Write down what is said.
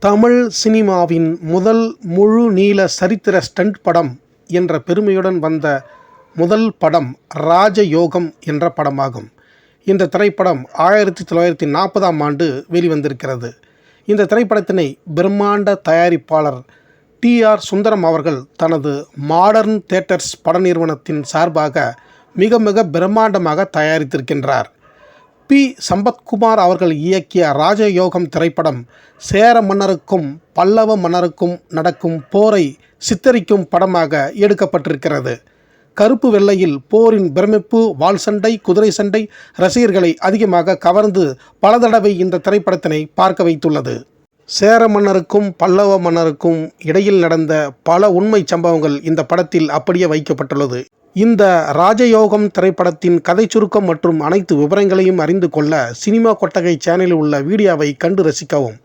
தமிழ் சினிமாவின் முதல் முழு நீள சரித்திர ஸ்டண்ட் படம் என்ற பெருமையுடன் வந்த முதல் படம் ராஜயோகம் என்ற படமாகும். இந்த திரைப்படம் 1940ஆம் ஆண்டு வெளிவந்திருக்கிறது. இந்த திரைப்படத்தினை பிரம்மாண்ட தயாரிப்பாளர் T.R. சுந்தரம் அவர்கள் தனது மாடர்ன் தியேட்டர்ஸ் பட நிறுவனத்தின் சார்பாக மிக பிரம்மாண்டமாக தயாரித்திருக்கின்றார். பி. சம்பத்குமார் அவர்கள் இயக்கிய ராஜயோகம் திரைப்படம் சேர மன்னருக்கும் பல்லவ மன்னருக்கும் நடக்கும் போரை சித்தரிக்கும் படமாக எடுக்கப்பட்டிருக்கிறது. கருப்பு வெள்ளையில் போரின் பிரமிப்பு, வாள் சண்டை, குதிரை சண்டை ரசிகர்களை அதிகமாக கவர்ந்து பல தடவை இந்த திரைப்படத்தினை பார்க்க வைத்துள்ளது. சேர மன்னருக்கும் பல்லவ மன்னருக்கும் இடையில் நடந்த பல உண்மை சம்பவங்கள் இந்த படத்தில் அப்படியே வைக்கப்பட்டுள்ளது. இந்த ராஜயோகம் திரைப்படத்தின் கதை சுருக்கம் மற்றும் அனைத்து விவரங்களையும் அறிந்து கொள்ள சினிமா கொட்டகை சேனலில் உள்ள வீடியோவை கண்டு ரசிக்கவும்.